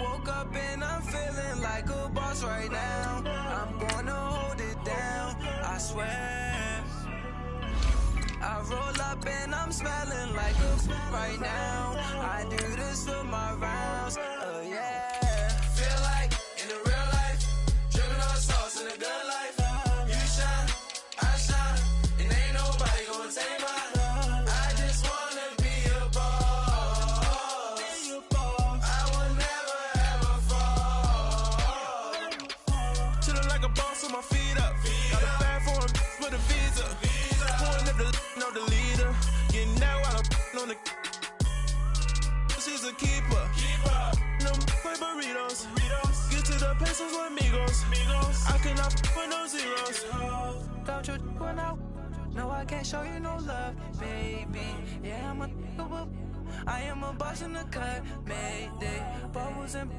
woke up and I'm feeling like a boss right now. I'm gonna hold it down, I swear. I roll up and I'm smelling like a right now. I do this for my rounds, yeah. Feel like in the real life, dripping on sauce in the good life. You shine, I shine, and ain't nobody gonna take mine. I just wanna be a boss. I will never ever fall. Chillin' like a boss with my feet up. Got a bag for him with a visa. Pulling up the know the leader. Getting out while I'm on the. She's a keeper. No play burritos. Get to the pesos with amigos. I cannot with no zeros. Don't you run out? No, I can't show you no love, baby. Yeah, I am a boss in the cut. Mayday. Bubbles and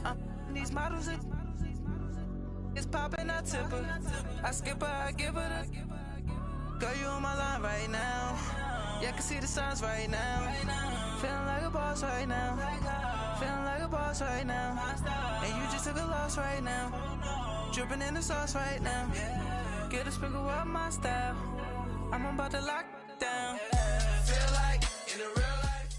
I'm these models. It's popping, I tip her. I skip her, I give her the. Girl, you on my line right now. Yeah, I can see the signs right now. Feeling like a boss right now. Feeling like a boss right now. And you just took a loss right now. Dripping in the sauce right now. Get a sprinkle up my style. I'm about to lock down. Feel like in the real life.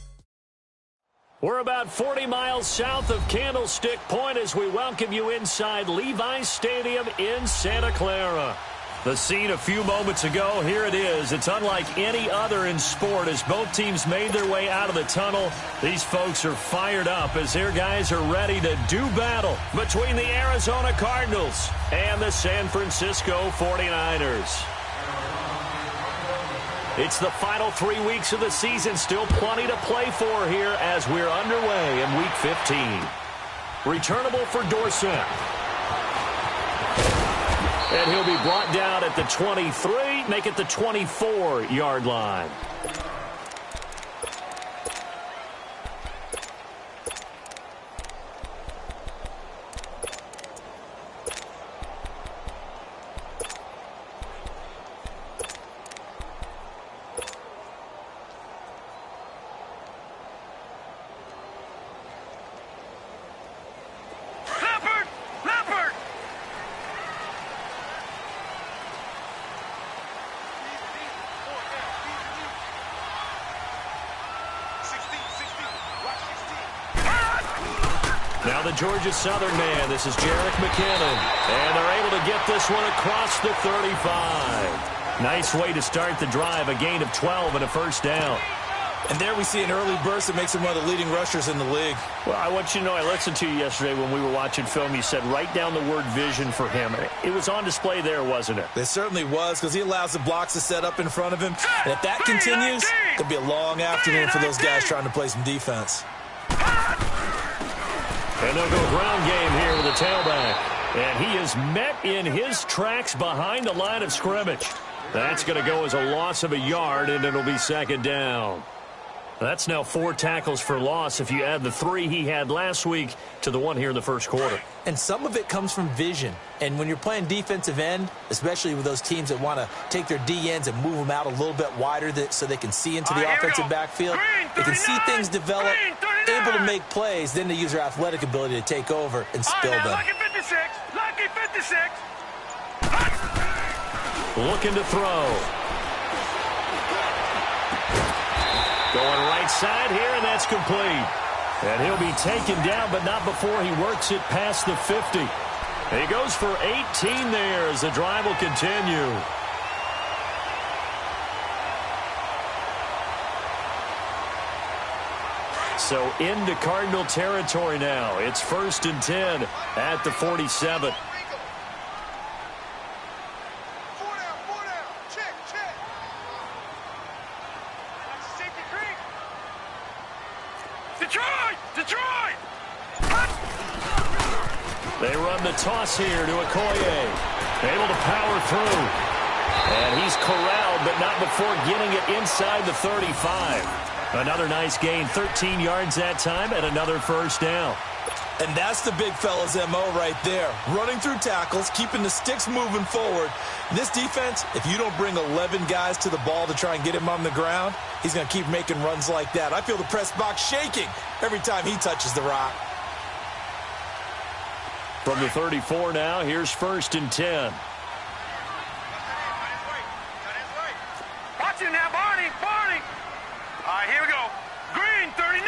We're about 40 miles south of Candlestick Point as we welcome you inside Levi's Stadium in Santa Clara. The scene a few moments ago, here it is. It's unlike any other in sport as both teams made their way out of the tunnel. These folks are fired up as their guys are ready to do battle between the Arizona Cardinals and the San Francisco 49ers. It's the final 3 weeks of the season. Still plenty to play for here as we're underway in Week 15. Returnable for Dorsett. And he'll be brought down at the 23, make it the 24-yard line. Now the Georgia Southern man, this is Jerick McKinnon. And they're able to get this one across the 35. Nice way to start the drive, a gain of 12 and a first down. And there we see an early burst that makes him one of the leading rushers in the league. Well, I want you to know, I listened to you yesterday when we were watching film. You said write down the word vision for him. It was on display there, wasn't it? It certainly was, because he allows the blocks to set up in front of him. And if that continues, it'll be a long afternoon for those guys trying to play some defense. And they'll go ground game here with the tailback. And he is met in his tracks behind the line of scrimmage. That's going to go as a loss of a yard, and it'll be second down. That's now 4 tackles for loss if you add the 3 he had last week to the 1 here in the first quarter. And some of it comes from vision. And when you're playing defensive end, especially with those teams that want to take their D-ends and move them out a little bit wider so they can see into the offensive backfield, they can see things develop, able to make plays, then they use their athletic ability to take over and spill them. Lucky 56! Lucky 56! Looking to throw. Going right side here, and that's complete. And he'll be taken down, but not before he works it past the 50. He goes for 18 there as the drive will continue. So into Cardinal territory now. It's 1st and 10 at the 47. Detroit! They run the toss here to Okoye. Able to power through. And he's corralled, but not before getting it inside the 35. Another nice gain, 13 yards that time, and another first down. And that's the big fella's MO right there. Running through tackles, keeping the sticks moving forward. This defense, if you don't bring 11 guys to the ball to try and get him on the ground, he's going to keep making runs like that. I feel the press box shaking every time he touches the rock. From the 34 now, here's 1st and 10. Watch it now, Barney. Barney. All right, here we go. Green, 39.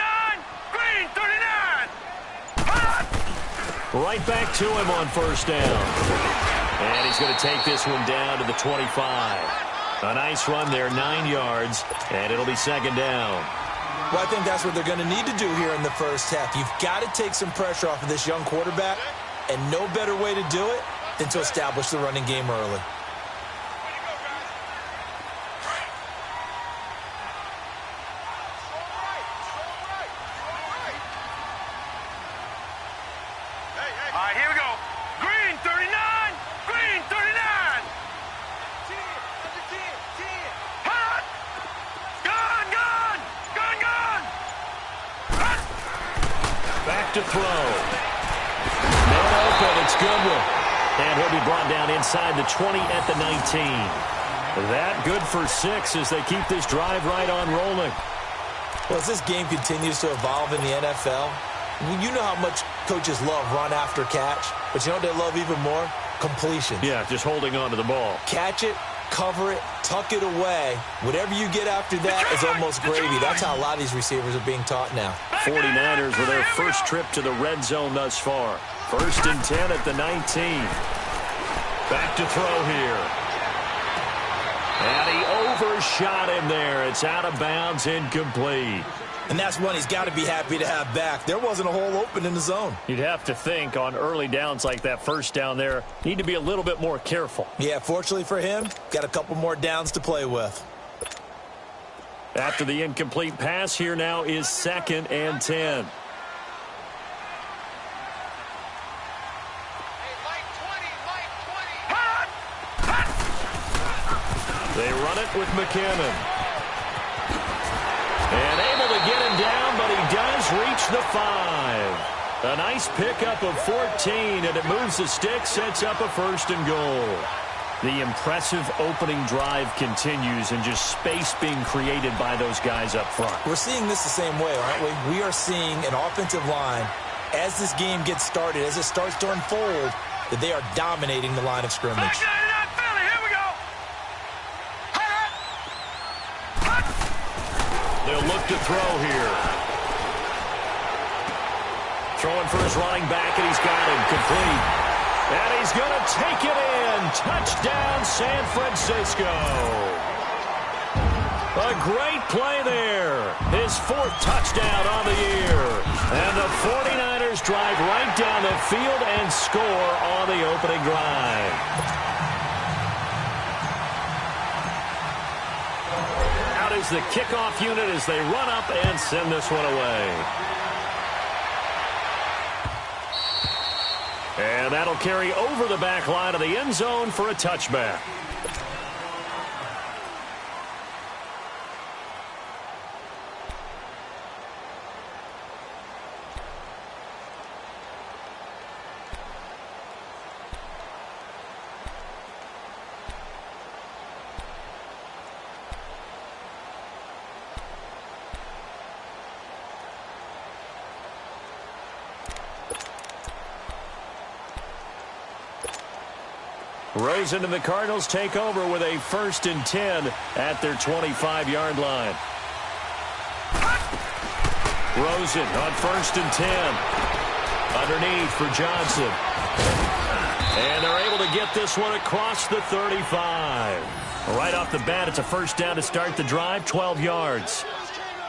Green, 39. Right back to him on 1st down. And he's going to take this one down to the 25. A nice run there, 9 yards, and it'll be 2nd down. Well, I think that's what they're going to need to do here in the first half. You've got to take some pressure off of this young quarterback, and no better way to do it than to establish the running game early. All right, here we go. Green, 39. Green, 39. 10. Hot. Gun, gun. Gun, gun. Hot. Back to throw. Man open, it's Goodwin. And he'll be brought down inside the 20 at the 19. That good for 6 as they keep this drive right on rolling. Well, as this game continues to evolve in the NFL, you know how much coaches love run after catch, but you know what they love even more? Completion. Yeah, just holding on to the ball. Catch it, cover it, tuck it away. Whatever you get after that is almost gravy. That's how a lot of these receivers are being taught now. 49ers with their first trip to the red zone thus far. 1st and 10 at the 19. Back to throw here. And he overshot him there. It's out of bounds, incomplete. And that's one he's got to be happy to have back. There wasn't a hole open in the zone. You'd have to think on early downs like that 1st down there, need to be a little bit more careful. Yeah, fortunately for him, got a couple more downs to play with. After the incomplete pass, here now is 2nd and 10. They run it with McKinnon. And able to get him down, but he does reach the 5. A nice pickup of 14, and it moves the stick, sets up a 1st and goal. The impressive opening drive continues, and just space being created by those guys up front. We're seeing this the same way, aren't we? We are seeing an offensive line, as this game gets started, as it starts to unfold, that they are dominating the line of scrimmage. They'll look to throw here. Throwing for his running back, and he's got him complete. And he's going to take it in. Touchdown, San Francisco. A great play there. His 4th touchdown on the year. And the 49ers drive right down the field and score on the opening drive. Is the kickoff unit as they run up and send this one away. And that'll carry over the back line of the end zone for a touchback. Rosen and the Cardinals take over with a 1st and 10 at their 25-yard line. Rosen on 1st and 10. Underneath for Johnson. And they're able to get this one across the 35. Right off the bat, it's a 1st down to start the drive, 12 yards.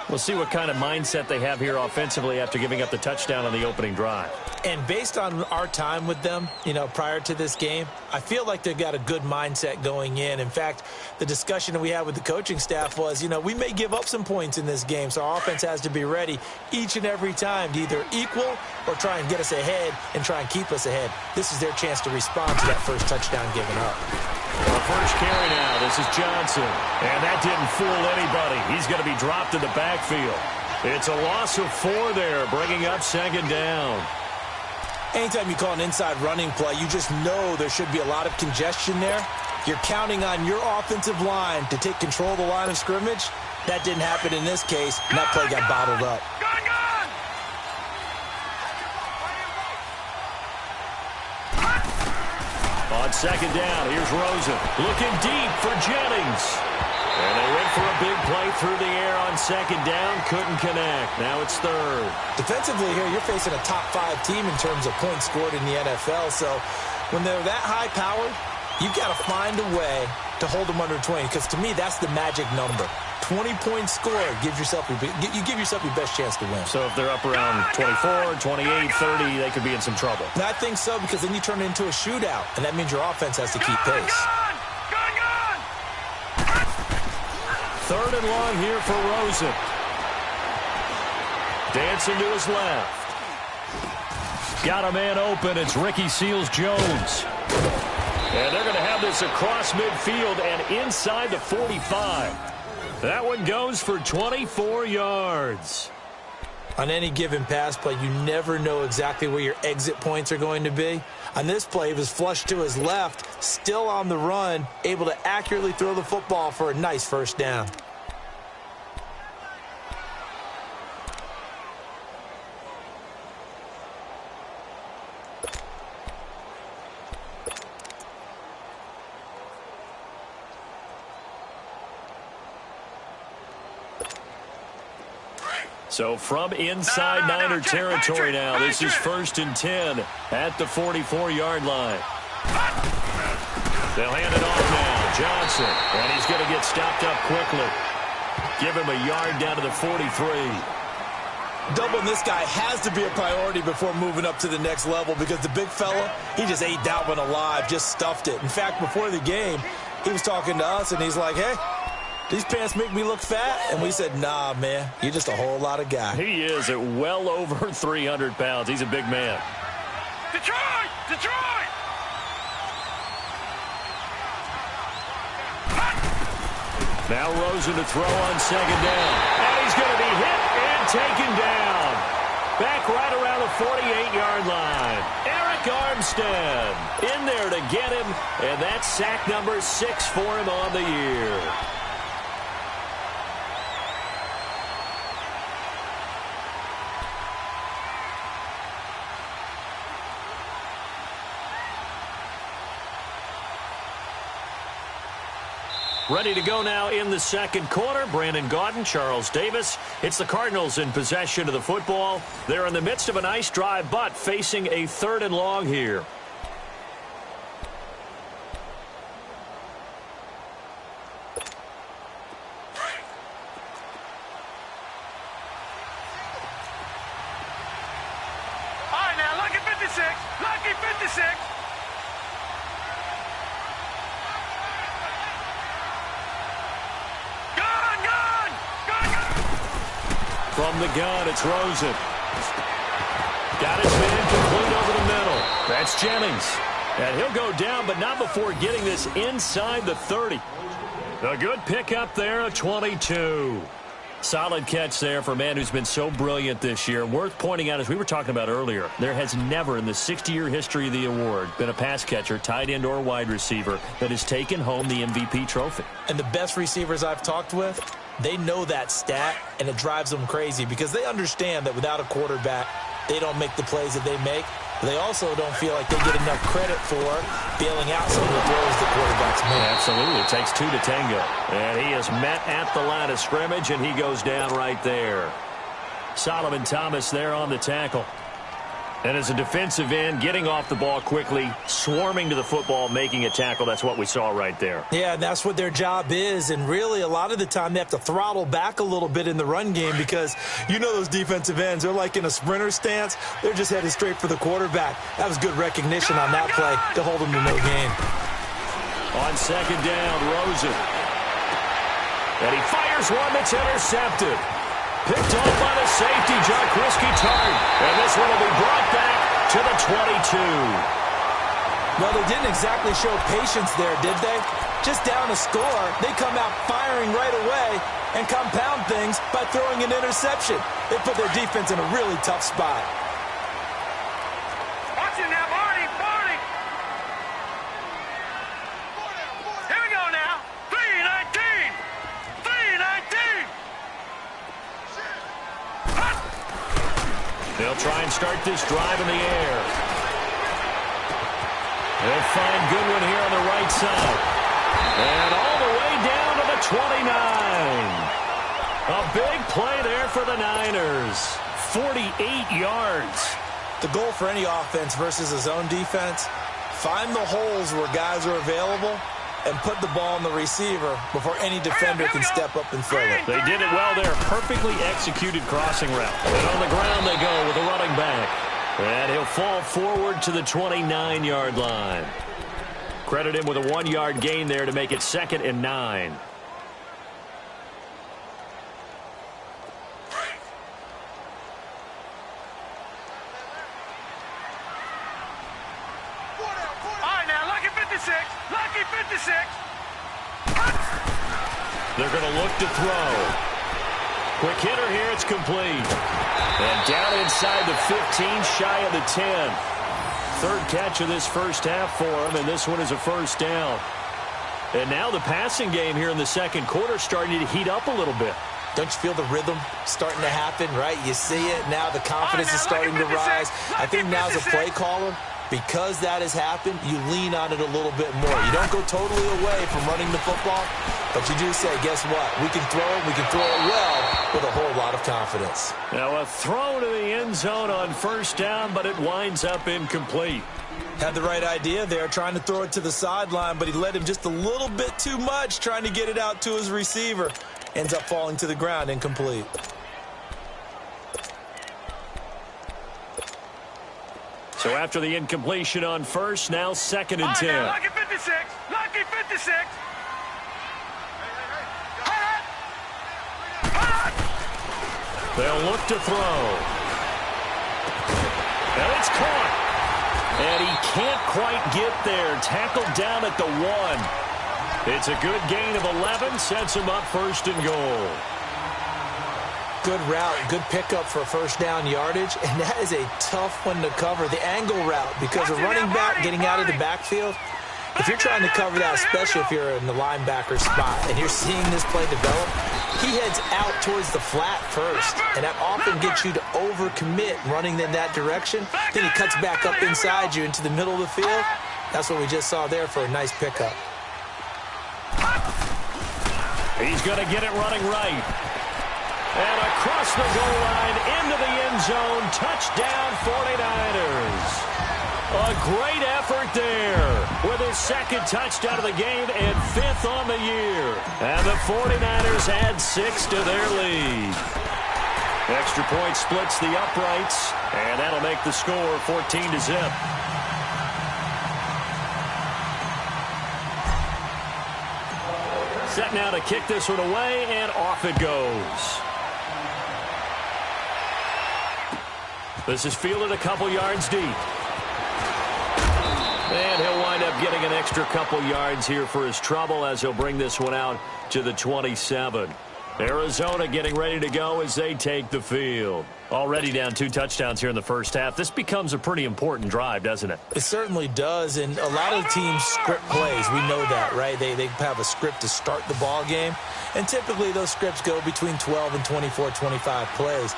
We'll see what kind of mindset they have here offensively after giving up the touchdown on the opening drive. And based on our time with them, prior to this game, I feel like they've got a good mindset going in. In fact, the discussion that we had with the coaching staff was, we may give up some points in this game, so our offense has to be ready each and every time to either equal or try and get us ahead and try and keep us ahead. This is their chance to respond to that 1st touchdown given up. The 1st carry now. This is Johnson. And that didn't fool anybody. He's going to be dropped in the backfield. It's a loss of 4 there, bringing up 2nd down. Anytime you call an inside running play, you just know there should be a lot of congestion there. You're counting on your offensive line to take control of the line of scrimmage. That didn't happen in this case, and that play got bottled up. On second down, here's Rosen looking deep for Jennings. And they went for a big play through the air on second down. Couldn't connect. Now it's third. Defensively here, you're facing a top-5 team in terms of points scored in the NFL. So when they're that high-powered, you've got to find a way to hold them under 20. Because to me, that's the magic number. 20 points scored, you give yourself your best chance to win. So if they're up around 24, 28, 30, they could be in some trouble. And I think so, because then you turn it into a shootout, and that means your offense has to keep pace. Third and long here for Rosen. Dancing to his left. Got a man open. It's Ricky Seals-Jones. And they're going to have this across midfield and inside the 45. That one goes for 24 yards. On any given pass play, you never know exactly where your exit points are going to be. On this play, he was flushed to his left, still on the run, able to accurately throw the football for a nice first down. So from inside Niner territory now, this is 1st and 10 at the 44-yard line. They'll hand it off now. Johnson, and he's going to get stopped up quickly. Give him a yard down to the 43. Doubling this guy has to be a priority before moving up to the next level, because the big fella, he just ate that one alive, just stuffed it. In fact, before the game, he was talking to us, and he's like, hey, these pants make me look fat? And we said, nah, man, you're just a whole lot of guy. He is at well over 300 pounds. He's a big man. Detroit! Detroit! Now Rosen to throw on second down. And he's going to be hit and taken down. Back right around the 48-yard line. Eric Armstead in there to get him. And that's sack number 6 for him on the year. Ready to go now in the second quarter. Brandon Gaudin, Charles Davis. It's the Cardinals in possession of the football. They're in the midst of a nice drive, but facing a 3rd and long here. All right, now, lucky 56. Lucky 56. From the gun, it's Rosen. Got his man complete over the middle. That's Jennings. And he'll go down, but not before getting this inside the 30. A good pickup there, a 22. Solid catch there for a man who's been so brilliant this year. Worth pointing out, as we were talking about earlier, there has never in the 60-year history of the award been a pass catcher, tight end, or wide receiver that has taken home the MVP trophy. And the best receivers I've talked with, they know that stat, and it drives them crazy because they understand that without a quarterback, they don't make the plays that they make. They also don't feel like they get enough credit for bailing out some of the throws the quarterbacks make. Absolutely. It takes 2 to tango. And he is met at the line of scrimmage, and he goes down right there. Solomon Thomas there on the tackle. And as a defensive end, getting off the ball quickly, swarming to the football, making a tackle. That's what we saw right there. Yeah, and that's what their job is. And really, a lot of the time, they have to throttle back a little bit in the run game because you know those defensive ends, they're like in a sprinter stance. They're just headed straight for the quarterback. That was good recognition on that play to hold them to no gain. On second down, Rosen. And he fires one that's intercepted. Picked off by the safety, Jaquiski Tartt. And this one will be brought back to the 22. Well, they didn't exactly show patience there, did they? Just down a score, they come out firing right away and compound things by throwing an interception. They put their defense in a really tough spot. Watch They'll try and start this drive in the air. They'll find Goodwin here on the right side. And all the way down to the 29. A big play there for the Niners. 48 yards. The goal for any offense versus a zone defense, find the holes where guys are available and put the ball on the receiver before any defender can step up and fill it. They did it well there. Perfectly executed crossing route. And on the ground they go with a running back. And he'll fall forward to the 29-yard line. Credit him with a 1-yard gain there to make it 2nd and 9. They're going to look to throw. Quick hitter here, it's complete. And down inside the 15, shy of the 10. Third catch of this first half for him, and this one is a first down. And now the passing game here in the second quarter starting to heat up a little bit. Don't you feel the rhythm starting to happen, right? You see it. Now the confidence is starting to rise. I think now as a play caller, because that has happened, you lean on it a little bit more. You don't go totally away from running the football, but you do say, guess what? We can throw it. We can throw it well with a whole lot of confidence. Now a throw to the end zone on first down, but it winds up incomplete. Had the right idea there, trying to throw it to the sideline, but he led him just a little bit too much, trying to get it out to his receiver. Ends up falling to the ground, incomplete. So after the incompletion on first, now 2nd and 10. Lucky 56. Lucky 56. They'll look to throw. And it's caught. And he can't quite get there. Tackled down at the 1. It's a good gain of 11. Sets him up 1st and goal. Good route, good pickup for first down yardage, and that is a tough one to cover. The angle route, because a running back getting out of the backfield, if you're trying to cover that, especially if you're in the linebacker spot, and you're seeing this play develop, he heads out towards the flat first, and that often gets you to overcommit running in that direction. Then he cuts back up inside you into the middle of the field. That's what we just saw there for a nice pickup. He's going to get it running right. And across the goal line, into the end zone, touchdown 49ers. A great effort there with his 2nd touchdown of the game and 5th on the year. And the 49ers add 6 to their lead. Extra point splits the uprights, and that'll make the score 14-0. Set now to kick this one away, and off it goes. This is fielded a couple yards deep. And he'll wind up getting an extra couple yards here for his trouble as he'll bring this one out to the 27. Arizona getting ready to go as they take the field. Already down 2 touchdowns here in the first half. This becomes a pretty important drive, doesn't it? It certainly does, and a lot of teams script plays. We know that, right? They have a script to start the ball game, and typically those scripts go between 12 and 24, 25 plays.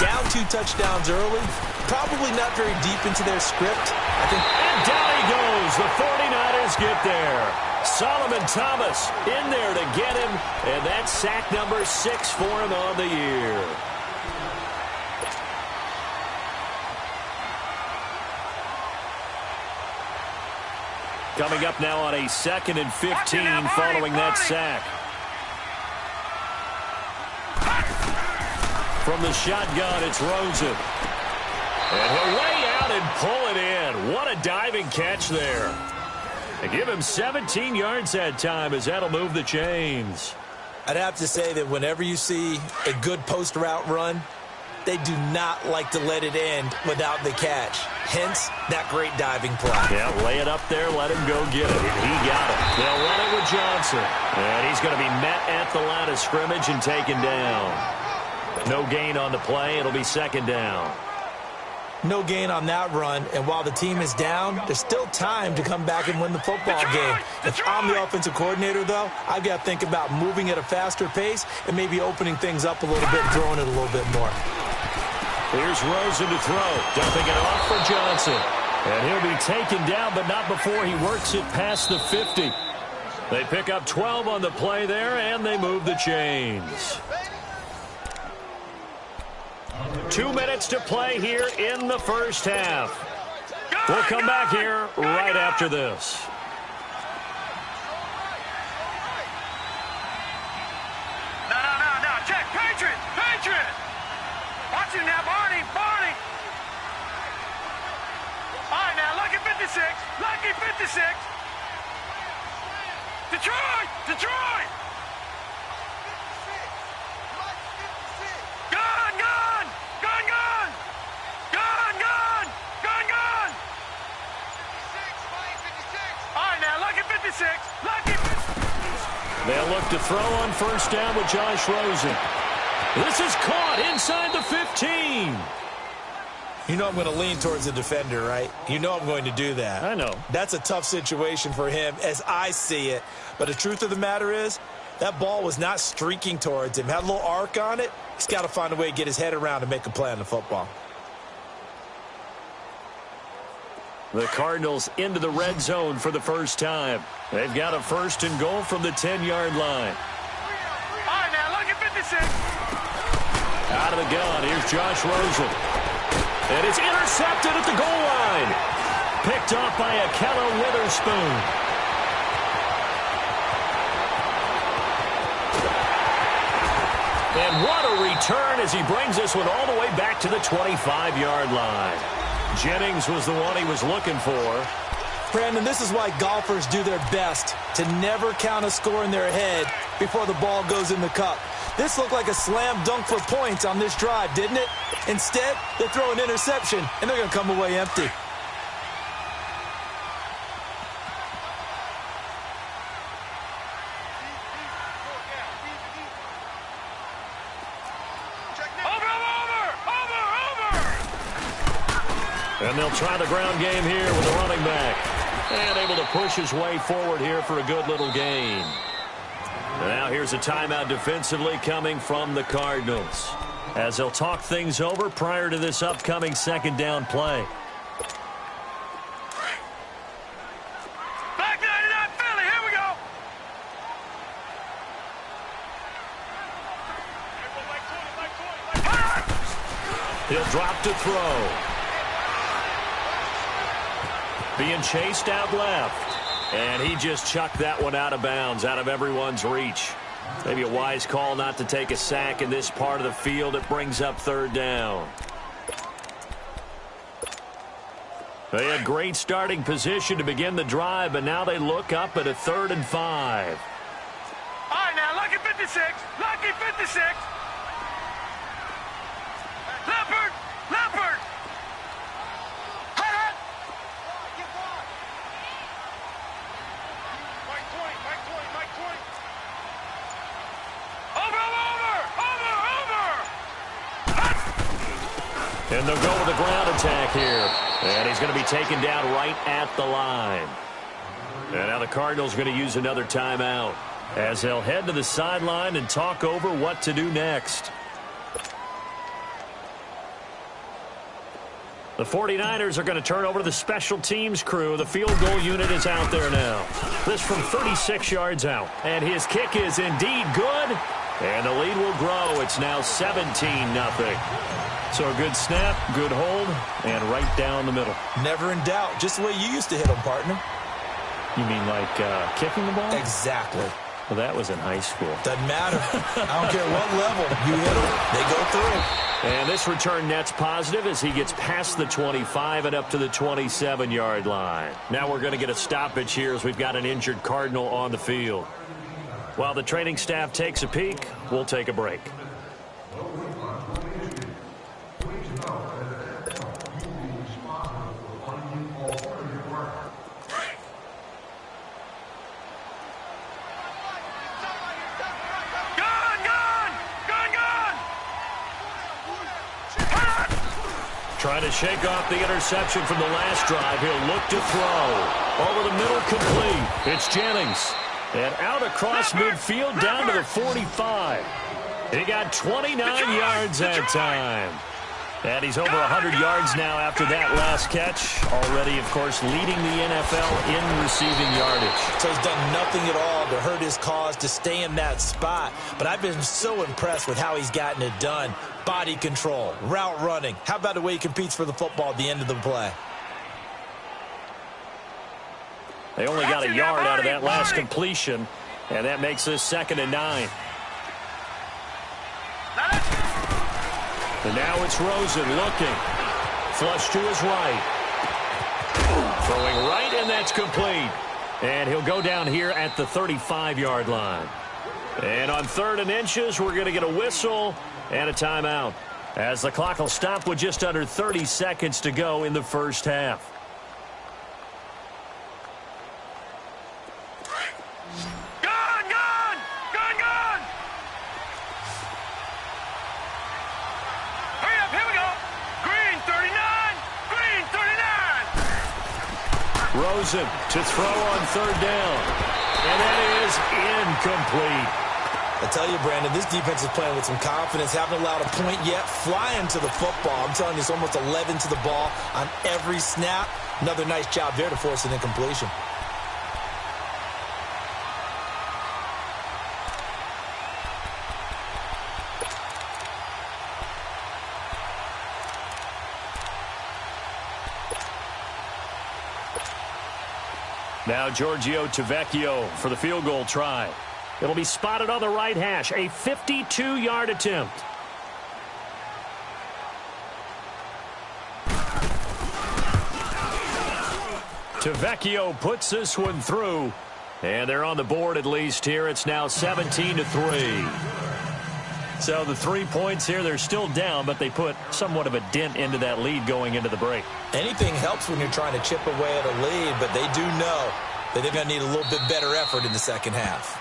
Down 2 touchdowns early, probably not very deep into their script. And down he goes. The 49ers get there. Solomon Thomas in there to get him, and that's sack number 6 for him on the year. Coming up now on a 2nd and 15 following that sack. From the shotgun, it's Rosen. And he'll lay out and pull it in. What a diving catch there. And give him 17 yards that time as that'll move the chains. I'd have to say that whenever you see a good post route run, they do not like to let it end without the catch. Hence, that great diving play. Yeah, lay it up there, let him go get it. And he got it. They'll run it with Johnson. And he's going to be met at the line of scrimmage and taken down. No gain on the play. It'll be 2nd down. No gain on that run, and while the team is down, there's still time to come back and win the football game. If I'm the offensive coordinator, though, I've got to think about moving at a faster pace and maybe opening things up a little bit, throwing it a little bit more. Here's Rosen to throw. Dumping it off for Johnson. And he'll be taken down, but not before he works it past the 50. They pick up 12 on the play there, and they move the chains. 2 minutes to play here in the first half. We'll come back here right after this. No. Check. Patriot. Watch it now, Barney. All right, now, lucky 56. Detroit. Gun. All right, now, lucky 56. They'll look to throw on first down with Josh Rosen. This is caught inside the 15. You know I'm going to lean towards the defender, right? You know I'm going to do that. I know. That's a tough situation for him as I see it. But the truth of the matter is, that ball was not streaking towards him. Had a little arc on it. He's got to find a way to get his head around and make a play on the football. The Cardinals into the red zone for the first time. They've got a first and goal from the 10-yard line. All right, now, look at 56. Out of the gun, here's Josh Rosen. And it's intercepted at the goal line. Picked off by Akello Witherspoon. And what a return as he brings this one all the way back to the 25-yard line. Jennings was the one he was looking for. Brandon, this is why golfers do their best to never count a score in their head before the ball goes in the cup. This looked like a slam dunk for points on this drive, didn't it? Instead, they throw an interception, and they're going to come away empty. And they'll try the ground game here with the running back. And able to push his way forward here for a good little gain. Now here's a timeout defensively coming from the Cardinals, as they'll talk things over prior to this upcoming second down play. Back 99 Philly, here we go. He'll drop to throw. Being chased out left. And he just chucked that one out of bounds, out of everyone's reach. Maybe a wise call not to take a sack in this part of the field. It brings up third down. They had great starting position to begin the drive, but now they look up at a 3rd and 5. All right, now, lucky 56. Lucky 56. Leopard. And they'll go with a ground attack here. And he's going to be taken down right at the line. And now the Cardinals are going to use another timeout, as they'll head to the sideline and talk over what to do next. The 49ers are going to turn over to the special teams crew. The field goal unit is out there now. This from 36 yards out. And his kick is indeed good. And the lead will grow. It's now 17-0. So a good snap, good hold, and right down the middle. Never in doubt. Just the way you used to hit them, partner. You mean like kicking the ball? Exactly. Well, that was in high school. Doesn't matter. I don't care what level you hit them, they go through. And this return net's positive as he gets past the 25 and up to the 27-yard line. Now we're going to get a stoppage here as we've got an injured Cardinal on the field. While the training staff takes a peek, we'll take a break. Trying to shake off the interception from the last drive. He'll look to throw. Over the middle, complete. It's Jennings. And out across midfield down to the 45. He got 29 yards that time. And he's over 100 yards now after that last catch. Already, of course, leading the NFL in receiving yardage. So he's done nothing at all to hurt his cause, to stay in that spot. But I've been so impressed with how he's gotten it done. Body control, route running. How about the way he competes for the football at the end of the play? They only got a yard out of that last completion, and that makes this 2nd and 9. And now it's Rosen looking. Flush to his right. Throwing right, and that's complete. And he'll go down here at the 35-yard line. And on 3rd and inches, we're going to get a whistle and a timeout, as the clock will stop with just under 30 seconds to go in the first half. Rosen to throw on 3rd down. And that is incomplete. I tell you, Brandon, this defense is playing with some confidence. Haven't allowed a point yet. Flying to the football. I'm telling you, it's almost 11 to the ball on every snap. Another nice job there to force an incompletion. Now Giorgio Tavecchio for the field goal try. It'll be spotted on the right hash. A 52-yard attempt. Tavecchio puts this one through. And they're on the board at least here. It's now 17-3. So the 3 points here, they're still down, but they put somewhat of a dent into that lead going into the break. Anything helps when you're trying to chip away at a lead, but they do know that they're going to need a little bit better effort in the second half.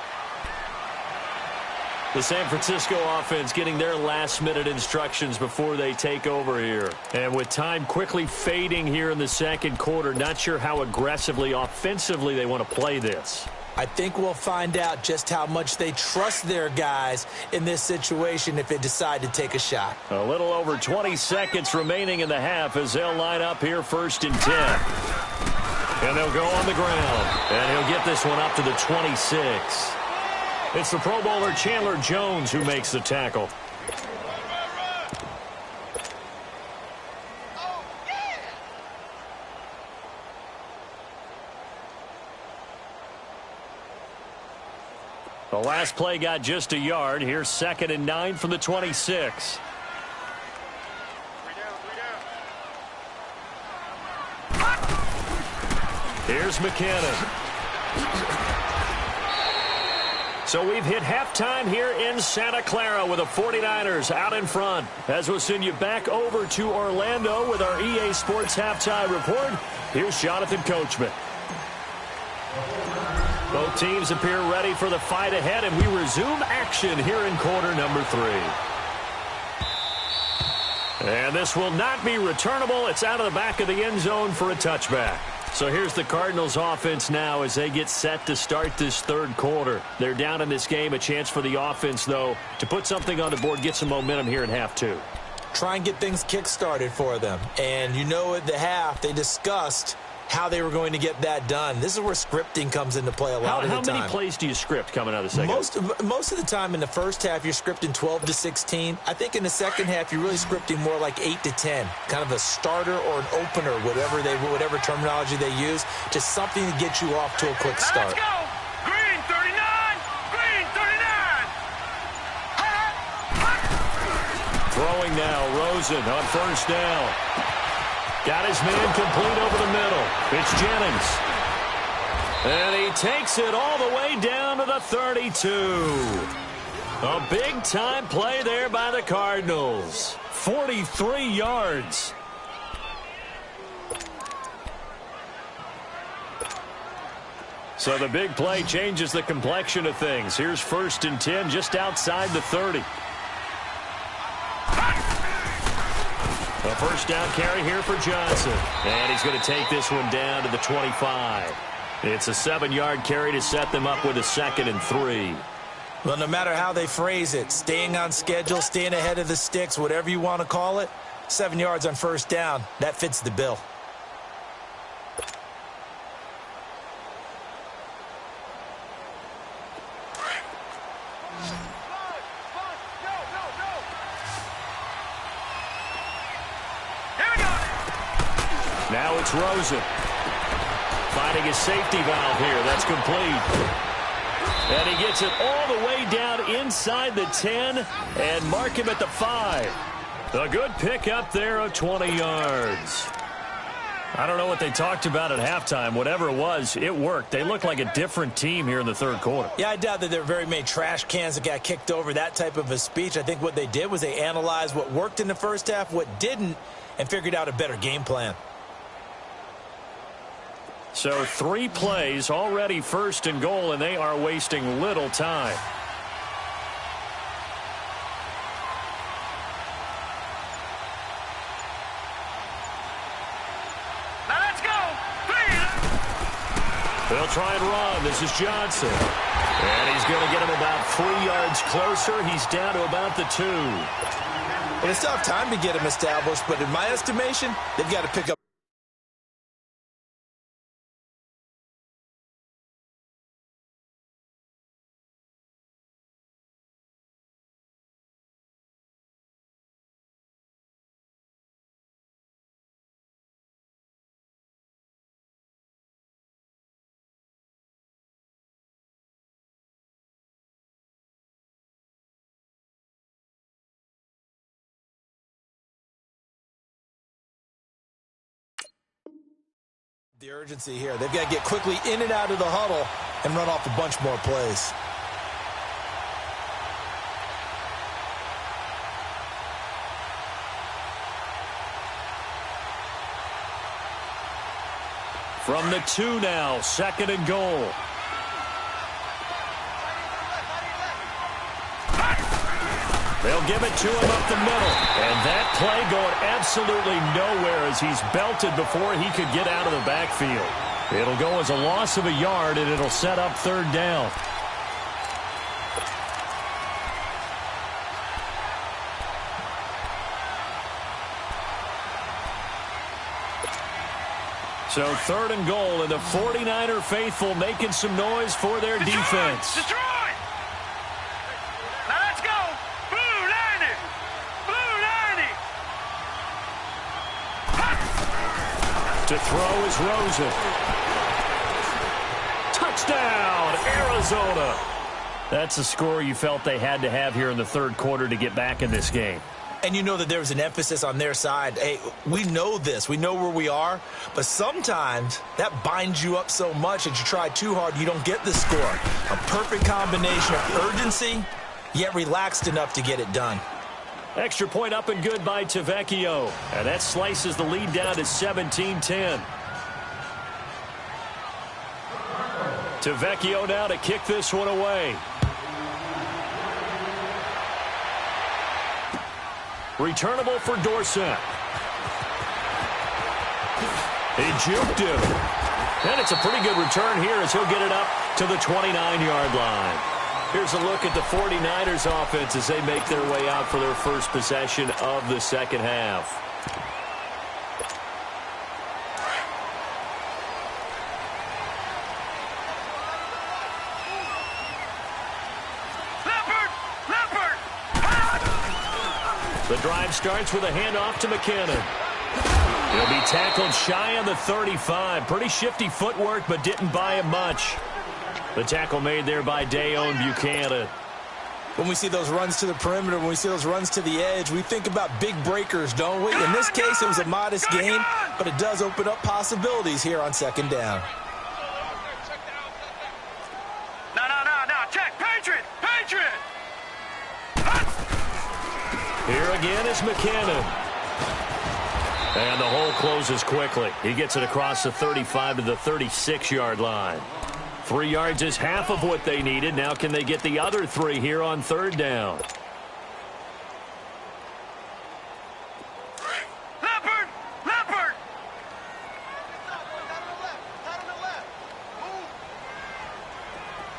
The San Francisco offense getting their last-minute instructions before they take over here. And with time quickly fading here in the second quarter, not sure how aggressively, offensively they want to play this. I think we'll find out just how much they trust their guys in this situation if they decide to take a shot. A little over 20 seconds remaining in the half as they'll line up here 1st and 10. And they'll go on the ground. And he'll get this one up to the 26. It's the Pro Bowler Chandler Jones who makes the tackle. The last play got just a yard. Here's 2nd and 9 from the 26. Here's McKinnon. So we've hit halftime here in Santa Clara with the 49ers out in front. As we'll send you back over to Orlando with our EA Sports Halftime Report, here's Jonathan Coachman. Both teams appear ready for the fight ahead, and we resume action here in quarter number 3. And this will not be returnable. It's out of the back of the end zone for a touchback. So here's the Cardinals offense now as they get set to start this 3rd quarter. They're down in this game. A chance for the offense, though, to put something on the board, get some momentum here in half 2. Try and get things kick-started for them. And you know at the half they discussed how they were going to get that done. This is where scripting comes into play a lot of the time. How many plays do you script coming out of the second? Most of the time in the first half, you're scripting 12 to 16. I think in the second half, you're really scripting more like 8 to 10. Kind of a starter or an opener, whatever terminology they use, just something to get you off to a quick start. Let's go! Green 39! Green 39! Throwing now, Rosen on 1st down. Got his man complete over the middle. It's Jennings. And he takes it all the way down to the 32. A big-time play there by the Cardinals. 43 yards. So the big play changes the complexion of things. Here's 1st and 10 just outside the 30. A 1st down carry here for Johnson. And he's going to take this one down to the 25. It's a 7-yard carry to set them up with a 2nd and 3. Well, no matter how they phrase it, staying on schedule, staying ahead of the sticks, whatever you want to call it, 7 yards on first down. That fits the bill. Now it's Rosen. Finding his safety valve here. That's complete. And he gets it all the way down inside the 10 and mark him at the 5. A good pick up there of 20 yards. I don't know what they talked about at halftime. Whatever it was, it worked. They look like a different team here in the third quarter. Yeah, I doubt that there were very many trash cans that got kicked over, that type of a speech. I think what they did was they analyzed what worked in the first half, what didn't, and figured out a better game plan. So 3 plays, already first and goal, and they are wasting little time. Now let's go. They'll try and run. This is Johnson. And he's going to get him about 3 yards closer. He's down to about the 2. Well, they still have time to get him established, but in my estimation, they've got to pick up. The urgency here. They've got to get quickly in and out of the huddle and run off a bunch more plays. From the 2 now, 2nd and goal. They'll give it to him up the middle. And that play going absolutely nowhere as he's belted before he could get out of the backfield. It'll go as a loss of a yard, and it'll set up 3rd down. So 3rd and goal, and the 49er faithful making some noise for their defense. Detroit! Now let's go! Blue 90! Blue 90! To throw is Rosen. Touchdown, Arizona. That's a score you felt they had to have here in the 3rd quarter to get back in this game. And you know that there was an emphasis on their side. Hey, we know this. We know where we are. But sometimes that binds you up so much that you try too hard, you don't get the score. A perfect combination of urgency, yet relaxed enough to get it done. Extra point up and good by Tavecchio. And that slices the lead down to 17-10. Tavecchio now to kick this one away. Returnable for Dorsett. He juked him. And it's a pretty good return here as he'll get it up to the 29-yard line. Here's a look at the 49ers offense as they make their way out for their first possession of the 2nd half. The drive starts with a handoff to McKinnon. He'll be tackled shy on the 35. Pretty shifty footwork, but didn't buy him much. The tackle made there by Dayon Buchanan. When we see those runs to the perimeter, when we see those runs to the edge, we think about big breakers, don't we? In this case, it was a modest gain, but it does open up possibilities here on 2nd down. No. Check. Patriot. Here again is McKinnon. And the hole closes quickly. He gets it across the 35 to the 36-yard line. 3 yards is half of what they needed. Now can they get the other 3 here on 3rd down? Leopard!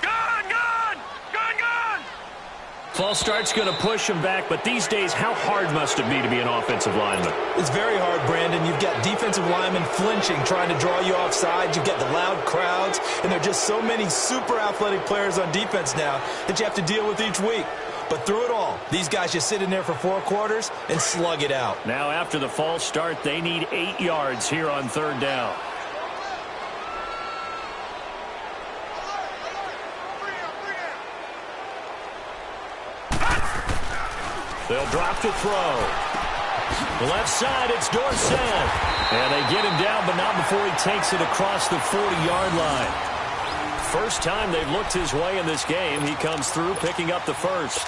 Gun! false start's going to push him back, but these days, how hard must it be to be an offensive lineman? It's very hard, Brandon. You've got defensive linemen flinching, trying to draw you offside. You've got the loud crowds, and there are just so many super athletic players on defense now that you have to deal with each week. But through it all, these guys just sit in there for 4 quarters and slug it out. Now, after the false start, they need 8 yards here on 3rd down. They'll drop to throw. The left side, it's Dorsett. And they get him down, but not before he takes it across the 40-yard line. First time they've looked his way in this game. He comes through, picking up the first.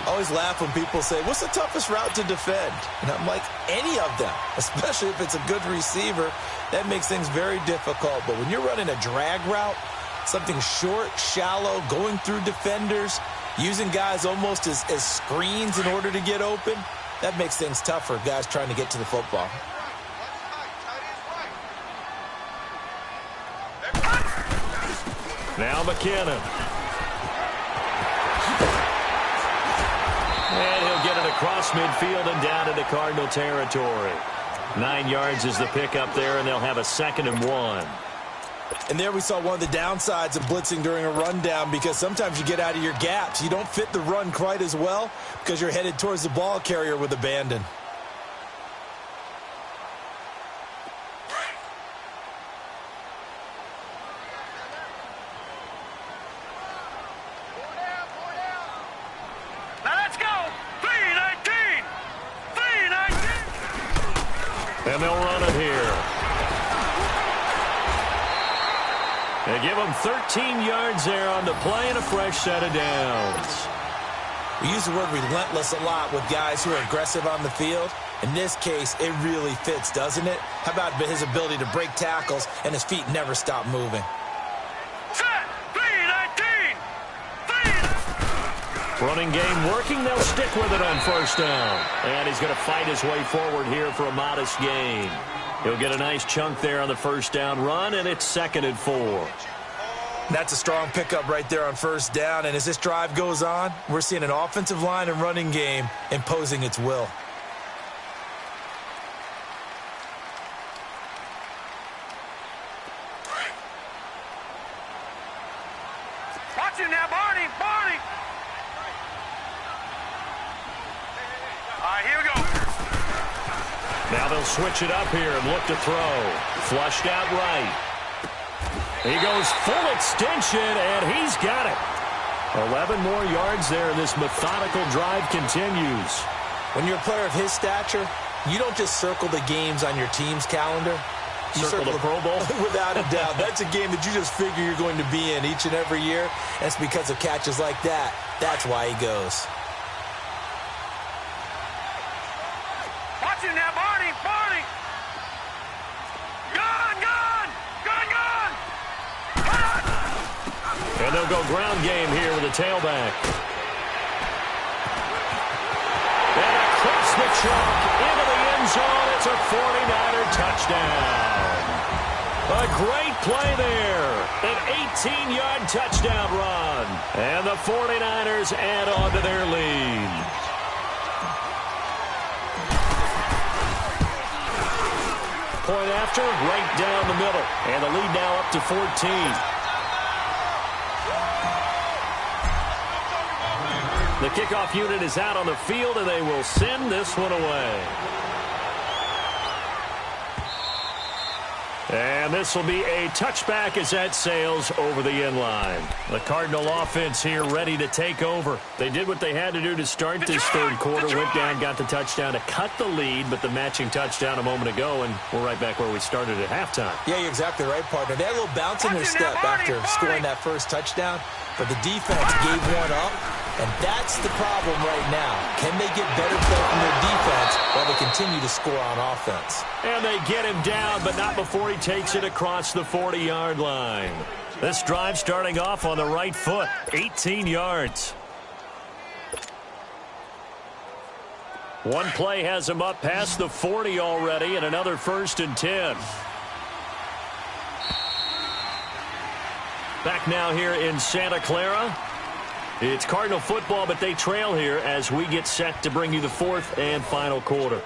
I always laugh when people say, what's the toughest route to defend? And I'm like, any of them, especially if it's a good receiver. That makes things very difficult. But when you're running a drag route, something short, shallow, going through defenders, using guys almost as screens in order to get open, that makes things tough for guys trying to get to the football. Now McKinnon. And he'll get it across midfield and down into Cardinal territory. 9 yards is the pickup there, and they'll have a 2nd and 1. And there we saw one of the downsides of blitzing during a rundown, because sometimes you get out of your gaps. You don't fit the run quite as well because you're headed towards the ball carrier with abandon. Now let's go. 3-19. 3-19. And they'll run it here. They give him 13 yards there on the play and a fresh set of downs. We use the word relentless a lot with guys who are aggressive on the field. In this case, it really fits, doesn't it? How about his ability to break tackles and his feet never stop moving? Set. 3-19. 3-19. Running game working. They'll stick with it on 1st down. And he's going to fight his way forward here for a modest gain. He'll get a nice chunk there on the 1st down run, and it's 2nd and 4. That's a strong pickup right there on 1st down. And as this drive goes on, we're seeing an offensive line and running game imposing its will. Watch him now, Barney. Barney. All right, here we go. Now they'll switch it up here and look to throw. Flushed out right. He goes full extension, and he's got it. 11 more yards there, and this methodical drive continues. When you're a player of his stature, you don't just circle the games on your team's calendar. You Circle the Pro Bowl? Without a doubt. That's a game that you just figure you're going to be in each and every year. And it's because of catches like that. That's why he goes. Watch him now, Barney. Barney. Gun. And they'll go ground game here with a tailback. And across the chalk into the end zone. It's a 49er touchdown. A great play there. An 18-yard touchdown run. And the 49ers add on to their lead. Point after, right down the middle. And the lead now up to 14. The kickoff unit is out on the field, and they will send this one away. And this will be a touchback as that sails over the end line. The Cardinal offense here ready to take over. They did what they had to do to start this 3rd quarter. Went down, got the touchdown to cut the lead, but the matching touchdown a moment ago, and we're right back where we started at halftime. Yeah, you're exactly right, partner. They had a little bounce in their step after scoring that first touchdown, but the defense gave one up, and that's the problem right now. Can they get better play from their defense while they continue to score on offense? And they get him down, but not before he takes it across the 40-yard line. This drive starting off on the right foot, 18 yards. One play has him up past the 40 already, and another 1st and 10. Back now here in Santa Clara. It's Cardinal football, but they trail here as we get set to bring you the fourth and final quarter.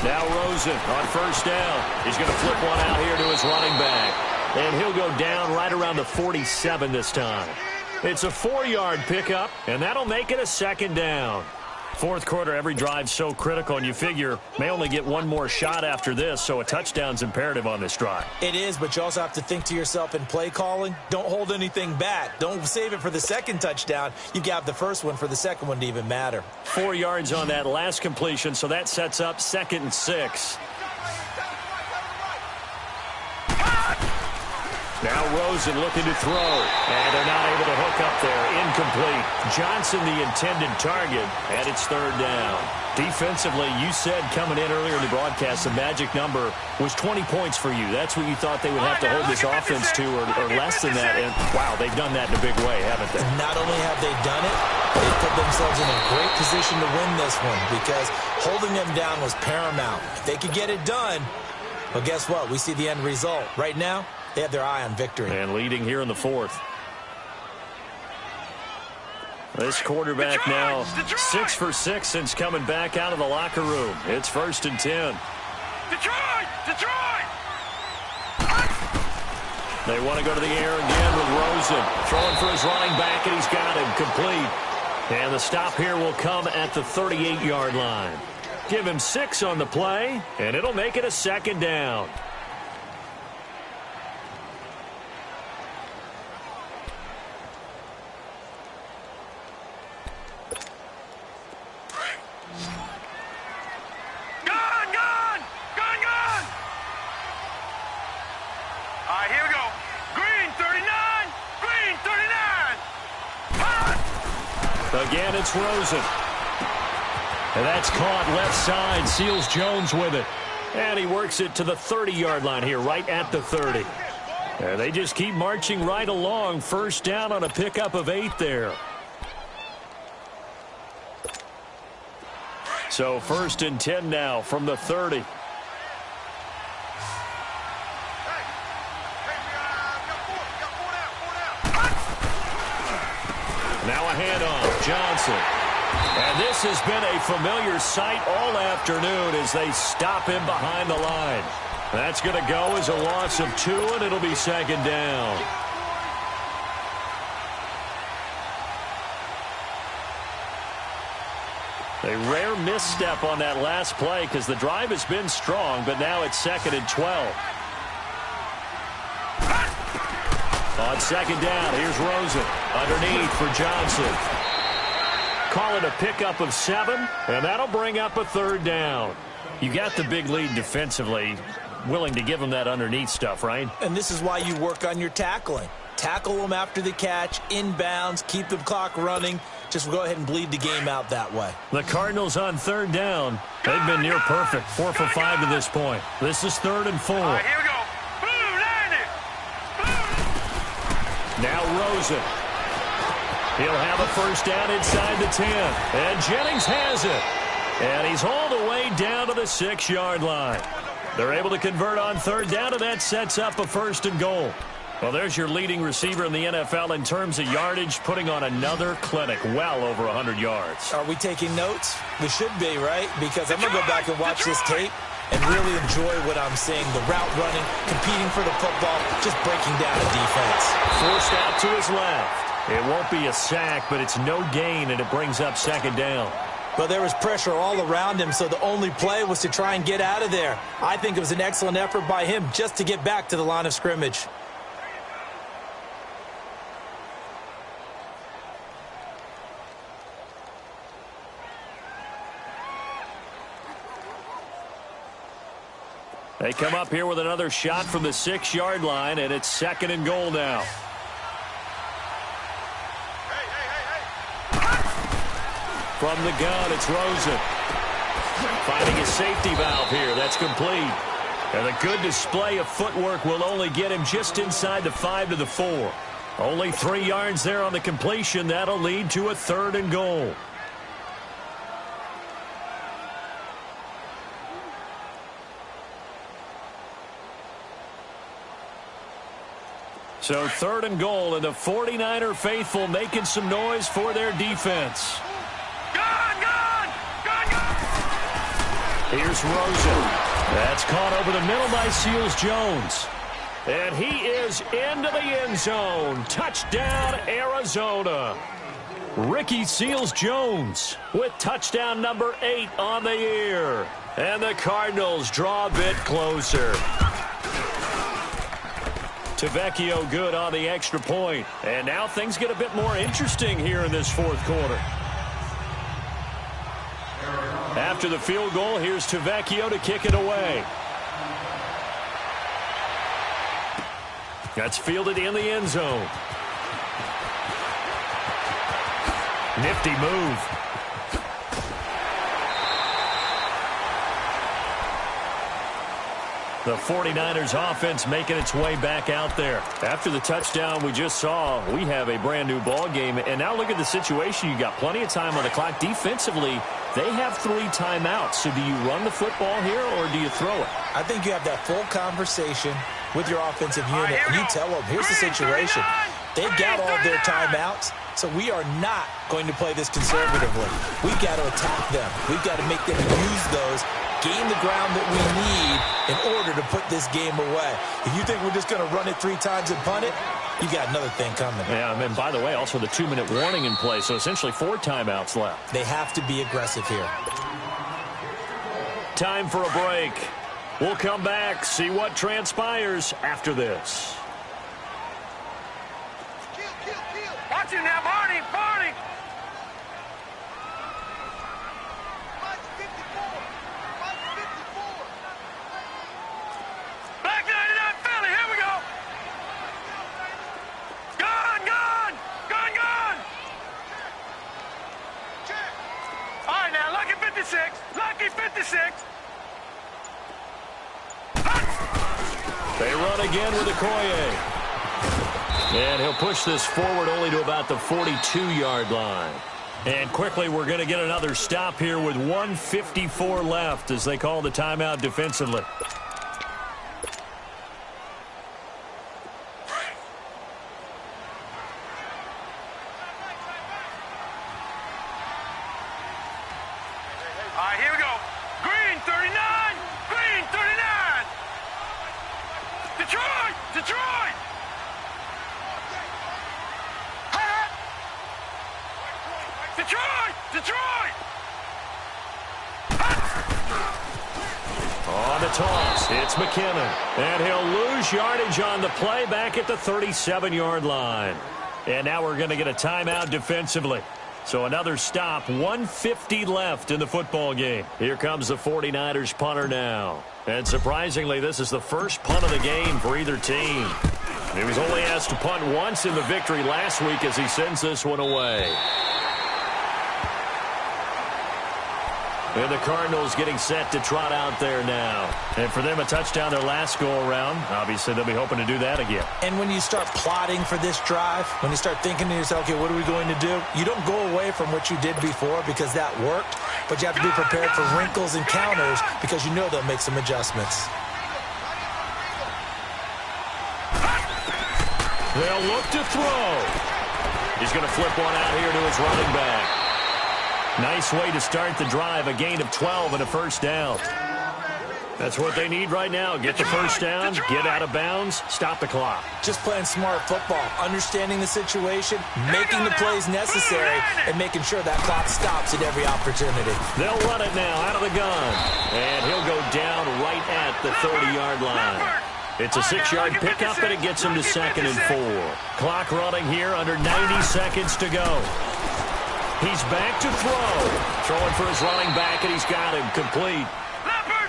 Now Rosen on first down. He's going to flip one out here to his running back. And he'll go down right around the 47 this time. It's a 4-yard pickup, and that'll make it a second down. Fourth quarter, every drive's so critical, and you figure may only get one more shot after this, so a touchdown's imperative on this drive. It is, but you also have to think to yourself in play calling, don't hold anything back. Don't save it for the second touchdown. You got the first one for the second one to even matter. 4 yards on that last completion, so that sets up 2nd and 6. Now Rosen looking to throw, and they're not able to hook up there. Incomplete. Johnson the intended target, and it's 3rd down. Defensively, you said coming in earlier in the broadcast, the magic number was 20 points for you. That's what you thought they would have to hold this offense to, or less than that. And, wow, they've done that in a big way, haven't they? Not only have they done it, they put themselves in a great position to win this one because holding them down was paramount. If they could get it done, well, guess what? We see the end result. Right now, they have their eye on victory. And leading here in the fourth. This quarterback now 6 for 6 since coming back out of the locker room. It's 1st and 10. Detroit! They want to go to the air again with Rosen. Throwing for his running back, and he's got him complete. And the stop here will come at the 38-yard line. Give him 6 on the play, and it'll make it a second down. Here we go. Green 39. Green 39. Pass. Again, it's Rosen. And that's caught left side. Seals Jones with it. And he works it to the 30-yard line here, right at the 30. And they just keep marching right along. First down on a pickup of 8 there. So 1st and 10 now from the 30. Now a handoff, Johnson. And this has been a familiar sight all afternoon as they stop him behind the line. That's going to go as a loss of 2, and it'll be 2nd down. A rare misstep on that last play because the drive has been strong, but now it's 2nd and 12. On 2nd down, here's Rosen. Underneath for Johnson. Call it a pickup of 7, and that'll bring up a 3rd down. You got the big lead defensively. Willing to give them that underneath stuff, right? And this is why you work on your tackling. Tackle them after the catch, inbounds, keep the clock running. Just go ahead and bleed the game out that way. The Cardinals on 3rd down. They've been near perfect. 4 for 5 to this point. This is 3rd and 4. All right, here we go. Blue, land it. Now Rosen. He'll have a first down inside the 10. And Jennings has it. And he's all the way down to the 6-yard line. They're able to convert on 3rd down, and that sets up a 1st and goal. Well, there's your leading receiver in the NFL in terms of yardage, putting on another clinic, well over 100 yards. Are we taking notes? We should be, right? Because I'm going to go back and watch this tape and really enjoy what I'm seeing. The route running, competing for the football, just breaking down the defense. Forced out to his left. It won't be a sack, but it's no gain, and it brings up 2nd down. But there was pressure all around him, so the only play was to try and get out of there. I think it was an excellent effort by him just to get back to the line of scrimmage. They come up here with another shot from the 6-yard line, and it's 2nd and goal now. From the gun, it's Rosen. Finding his safety valve here. That's complete. And a good display of footwork will only get him just inside the 5 to the 4. Only 3 yards there on the completion. That'll lead to a 3rd and goal. So 3rd and goal, and the 49er faithful making some noise for their defense. Here's Rosen. That's caught over the middle by Seals-Jones. And he is into the end zone. Touchdown, Arizona. Ricky Seals-Jones with touchdown number 8 on the year. And the Cardinals draw a bit closer. Tavecchio good on the extra point. And now things get a bit more interesting here in this 4th quarter. After the field goal, here's Tavecchio to kick it away. That's fielded in the end zone. Nifty move. The 49ers offense making its way back out there. After the touchdown we just saw, we have a brand new ball game. And now look at the situation. You got plenty of time on the clock. Defensively, they have 3 timeouts. So do you run the football here or do you throw it? I think you have that full conversation with your offensive unit, and you tell them, here's the situation. They've got all their timeouts, so we are not going to play this conservatively. We've got to attack them. We've got to make them use those, gain the ground that we need in order to put this game away. If you think we're just going to run it 3 times and punt it, you got another thing coming. Yeah, and by the way, also the 2-minute warning in play, so essentially 4 timeouts left. They have to be aggressive here. Time for a break. We'll come back, see what transpires after this. Watch it now, Barney, Barney. Black 99 Philly, here we go. Gone, gone, gone, gone. All right, now, lucky 56, lucky 56. They run again with Okoye. And he'll push this forward only to about the 42-yard line. And quickly, we're going to get another stop here with 1:54 left as they call the timeout defensively. All right, here we go. Green 39, green 39. Detroit, Detroit. Detroit, Detroit. On the toss, it's McKinnon. And he'll lose yardage on the play back at the 37-yard line. And now we're going to get a timeout defensively. So another stop, 1:50 left in the football game. Here comes the 49ers punter now. And surprisingly, this is the first punt of the game for either team. He was only asked to punt once in the victory last week as he sends this one away. And the Cardinals getting set to trot out there now. And for them, a touchdown their last go-around. Obviously, they'll be hoping to do that again. And when you start plotting for this drive, when you start thinking to yourself, okay, what are we going to do? You don't go away from what you did before because that worked, but you have to be prepared for wrinkles and counters because you know they'll make some adjustments. They'll look to throw. He's going to flip one out here to his running back. Nice way to start the drive, a gain of 12 and a first down. That's what they need right now. Get the first down, get out of bounds, stop the clock. Just playing smart football, understanding the situation, making the plays necessary, and making sure that clock stops at every opportunity. They'll run it now out of the gun. And he'll go down right at the 30-yard line. It's a 6-yard pickup, and it gets him to 2nd and 4. Clock running here, under 90 seconds to go. He's back to throw. Throwing for his running back, and he's got him complete.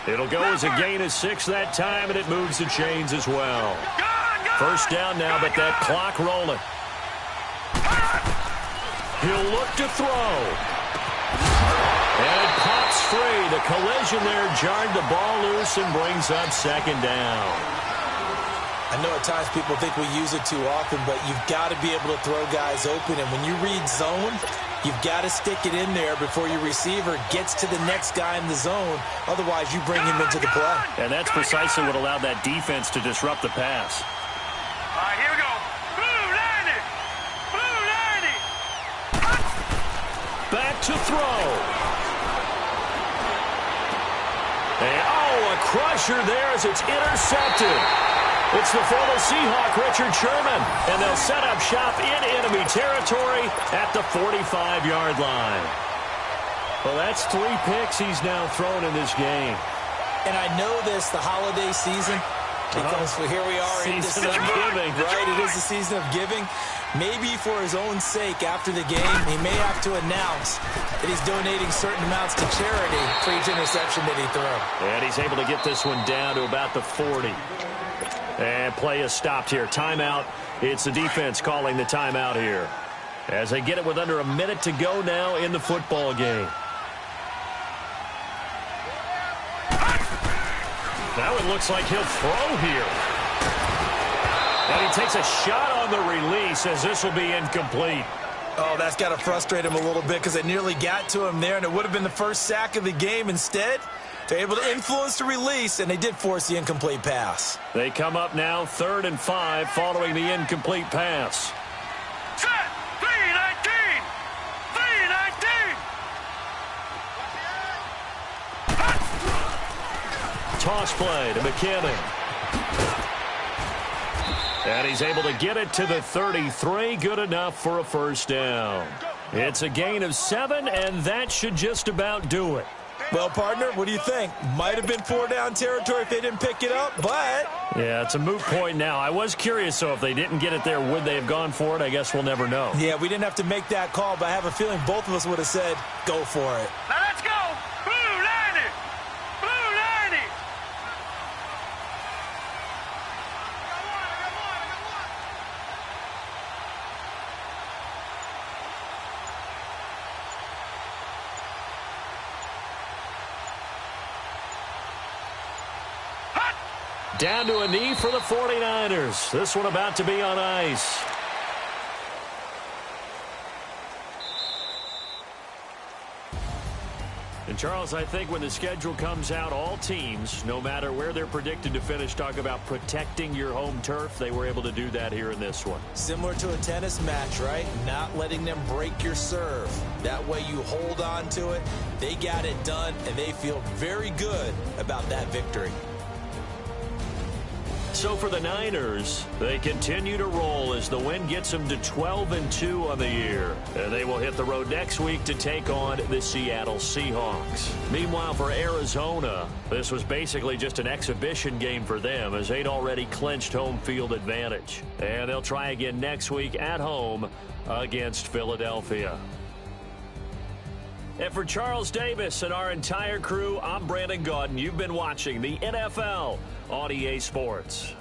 It'll go as a gain of 6 that time, and it moves the chains as well. First down now, but that clock rolling. He'll look to throw. And it pops free. The collision there jarred the ball loose and brings up 2nd down. I know at times people think we use it too often, but you've got to be able to throw guys open. And when you read zone, you've got to stick it in there before your receiver gets to the next guy in the zone. Otherwise, you bring him into the play. And that's precisely what allowed that defense to disrupt the pass. All right, here we go. to throw. And, a crusher there as it's intercepted. It's the former Seahawk, Richard Sherman, and they'll set up shop in enemy territory at the 45-yard line. Well, that's 3 picks he's now thrown in this game. And I know this, the holiday season, because here we are in December, giving. right? It is the season of giving. Maybe for his own sake, after the game, he may have to announce that he's donating certain amounts to charity for each interception that he threw. And he's able to get this one down to about the 40. And play is stopped here. Timeout. It's the defense calling the timeout here, as they get it with under a minute to go now in the football game. Now it looks like he'll throw here. And he takes a shot on the release, as this will be incomplete. Oh, that's got to frustrate him a little bit, because it nearly got to him there, and it would have been the first sack of the game. Instead, they're able to influence the release, and they did force the incomplete pass. They come up now 3rd and 5 following the incomplete pass. Set. 3-19. 3-19. Toss play to McKinnon. And he's able to get it to the 33. Good enough for a first down. It's a gain of 7, and that should just about do it. Well, partner, what do you think? Might have been 4-down territory if they didn't pick it up, but... Yeah, it's a moot point now. I was curious, so if they didn't get it there, would they have gone for it? I guess we'll never know. Yeah, we didn't have to make that call, but I have a feeling both of us would have said, go for it. Now let's go. Blue 90. Blue 90. Down to a knee for the 49ers. This one about to be on ice. And, Charles, I think when the schedule comes out, all teams, no matter where they're predicted to finish, talk about protecting your home turf. They were able to do that here in this one. Similar to a tennis match, right? Not letting them break your serve. That way you hold on to it. They got it done, and they feel very good about that victory. So for the Niners, they continue to roll as the win gets them to 12-2 on the year. And they will hit the road next week to take on the Seattle Seahawks. Meanwhile, for Arizona, this was basically just an exhibition game for them, as they'd already clinched home field advantage. And they'll try again next week at home against Philadelphia. And for Charles Davis and our entire crew, I'm Brandon Gaudin. You've been watching the NFL on EA Sports.